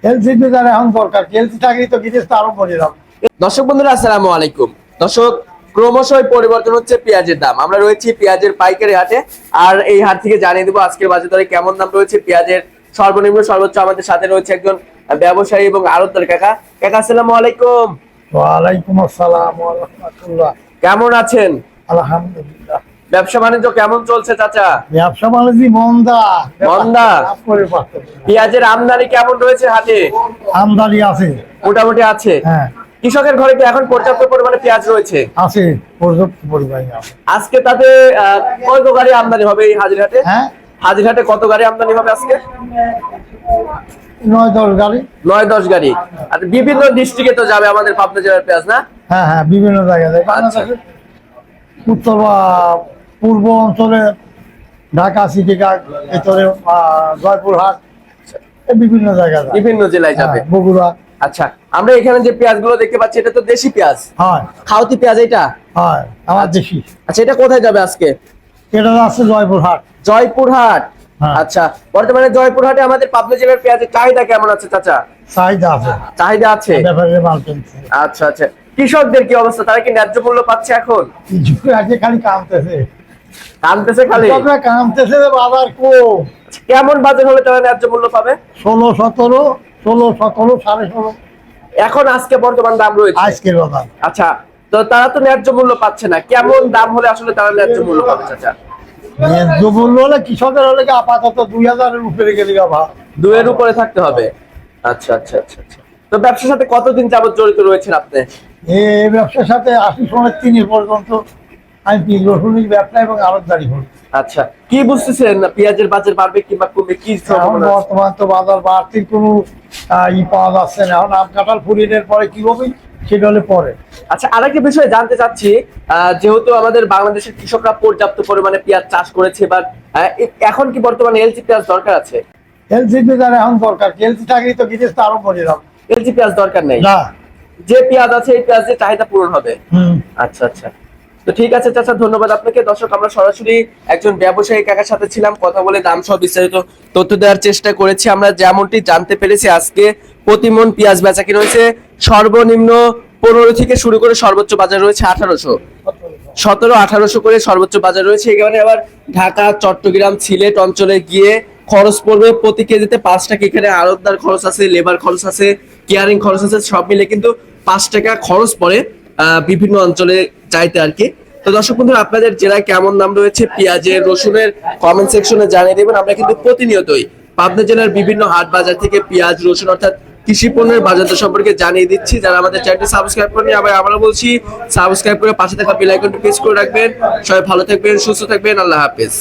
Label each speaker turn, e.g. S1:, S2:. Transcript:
S1: এলসিপি তার এখন দরকার, এলসি থাকলেই তো গিরিশ আরো বলে দাম।
S2: দর্শক বন্ধুরা আসসালামু আলাইকুম। দর্শক, ক্রমশই পরিবর্তন হচ্ছে পেঁয়াজের দাম। আমরা রয়েছি পেঁয়াজের পাইকারি হাটে, আর এই হাট থেকে জানিয়ে দেবো আজকের বাজার দরে কেমন দাম রয়েছে পেঁয়াজের সর্বনিম্ন সর্বোচ্চ। আমাদের সাথে রয়েছে একজন ব্যবসায়ী এবং আড়তদার কাকা। কাকা আসসালামু আলাইকুম।
S1: ওয়ালাইকুম আসসালাম ওয়া রাহমাতুল্লাহ।
S2: কেমন আছেন?
S1: আলহামদুলিল্লাহ।
S2: ব্যবসা বাণিজ্য কেমন চলছে চাচা?
S1: ব্যবসা বাণিজ্য মন্দা
S2: মন্দা। পেঁয়াজের আমদানি কেমন রয়েছে হাটে?
S1: আমদানি আছে,
S2: মোটামুটি আছে।
S1: হ্যাঁ
S2: কৃষকের ঘরে কি এখন পর্যাপ্ত পরিমাণে পেঁয়াজ রয়েছে?
S1: আছে, পর্যাপ্ত পরিমাণে আছে।
S2: আজকে তাতে কত গাড়ি আমদানি হবে এই হাজিরহাটে?
S1: হ্যাঁ,
S2: হাজিরহাটে কত গাড়ি আমদানি হবে আজকে?
S1: 9-10 গাড়ি।
S2: 9-10 গাড়ি। আর বিভিন্ন ডিস্ট্রিক্টে তো যাবে আমাদের পাবনা জেলার পেঁয়াজ, না?
S1: হ্যাঁ হ্যাঁ, বিভিন্ন জায়গায় যায়।
S2: আচ্ছা।
S1: বাংলাদেশের উত্তর বা পূর্ব অঞ্চলে ঢাকা সিটি, ভিতরে জয়পুরহাট, বিভিন্ন জায়গায় যায়।
S2: বিভিন্ন জেলায় যাবে।
S1: হ্যাঁ, বগুড়া।
S2: আচ্ছা, আমরা এখানে যে পেঁয়াজগুলো দেখতে পাচ্ছি এটা তো দেশি পেঁয়াজ,
S1: হয়
S2: খাওতি পেঁয়াজ এটা?
S1: হয়, আমার দেশি।
S2: আচ্ছা, এটা কোথায় যাবে আজকে?
S1: এটা আছে জয়পুরহাট।
S2: জয়পুরহাট।
S1: হ্যাঁ।
S2: আচ্ছা, বর্তমানে জয়পুরহাটে আমাদের পাবনা জেলার পেঁয়াজের চাহিদা কেমন আছে চাচা?
S1: চাহিদা আছে,
S2: চাহিদা আছে।
S1: ব্যাপারে মাল কিনছে।
S2: আচ্ছা আচ্ছা, কৃষকদের কি অবস্থা? তারা কি ন্যায্য মূল্য পাচ্ছে এখন?
S1: যুগে আগে খালি কামতেছে,
S2: কানতেছে খালি?
S1: কৃষকরা কামতেছে, বাজার কম।
S2: কেমন বাজার হলে তারা ন্যায্য মূল্য পাবে?
S1: 16-17, 16-17, 16.5।
S2: এখন আজকে বর্তমান দাম রয়েছে
S1: আজকের বাজার।
S2: আচ্ছা, তো তারা তো ন্যায্য মূল্য পাচ্ছে না। কেমন দাম হলে আসলে তারা ন্যায্য মূল্য পাবে চাচা?
S1: ন্যায্য মূল্য হলে কৃষকের হলে কি আপাতত 2000-এর উপরে গেলে ভাব।
S2: 2 এর উপরে থাকতে হবে। আচ্ছা আচ্ছা আচ্ছা আচ্ছা। তো ব্যবসার সাথে কতদিন যাবত জড়িত রয়েছেন আপনি?
S1: এই ব্যবসার সাথে 80-3 পর্যন্ত আমি রসুনের ব্যবসা এবং আড়তদারি করি।
S2: আচ্ছা, কি বুঝতেছেন পেঁয়াজের বাজার বাড়বে কিংবা কমবে, কি
S1: এখন
S2: সম্ভাবনা আছে?
S1: বর্তমান তো বাজার বাড়তির কোনো পাওয়া যাচ্ছে না। এখন আম কাঁঠাল ফুরিনের পরে কি হবে সেটা হলে পরে।
S2: আচ্ছা, আরেকটা বিষয় জানতে চাচ্ছি, যেহেতু আমাদের বাংলাদেশের কৃষকরা পর্যাপ্ত পরিমাণে পেঁয়াজ চাষ করেছে, এবার এখন কি বর্তমানে এলসি পেঁয়াজ দরকার আছে?
S1: এলসিপি তার এখন দরকার, এলসি থাকলেই তো গিরিশ আরো বলে দাম।
S2: এলসি পেঁয়াজ দরকার নেই,
S1: না।
S2: যে পেঁয়াজ আছে এই পেঁয়াজের চাহিদা পূরণ হবে। আচ্ছা আচ্ছা, তো ঠিক আছে চাচা, ধন্যবাদ আপনাকে। দর্শক, আমরা সরাসরি একজন ব্যবসায়ী কাকার সাথে ছিলাম, কথা বলে দাম সহ বিস্তারিত তথ্য দেওয়ার চেষ্টা করেছি। আমরা যেমনটি জানতে পেরেছি আজকে প্রতি মণ পেঁয়াজ বেচা কিনা হয়েছে সর্বনিম্ন 15 থেকে শুরু করে সর্বোচ্চ বাজার রয়েছে 1800, 1700-1800 করে সর্বোচ্চ বাজার রয়েছে। এখানে আবার ঢাকা, চট্টগ্রাম, সিলেট অঞ্চলে গিয়ে খরচ পড়বে প্রতি কেজিতে 5 টাকা। এখানে আড়তদার খরচ আছে, লেবার খরচ আছে, কেয়ারিং খরচ আছে, সব মিলে কিন্তু 5 টাকা খরচ পড়ে বিভিন্ন অঞ্চলে চাইতে আর কি। তো দর্শক বন্ধুরা, আপনাদের জেলায় কেমন দাম রয়েছে পেঁয়াজের, রসুনের কমেন্ট সেকশনে জানিয়ে দেবেন। আমরা কিন্তু প্রতিনিয়তই পাবনা জেলার বিভিন্ন হাট বাজার থেকে পেঁয়াজ, রসুন অর্থাৎ কৃষি পণ্যের বাজার দর সম্পর্কে জানিয়ে দিচ্ছি। যারা আমাদের চ্যানেলটি সাবস্ক্রাইব করেনি, আমরা বলছি সাবস্ক্রাইব করে পাশে থাকা বেল আইকনটি প্রেস করে রাখবেন। সবাই ভালো থাকবেন, সুস্থ থাকবেন, আল্লাহ হাফেজ।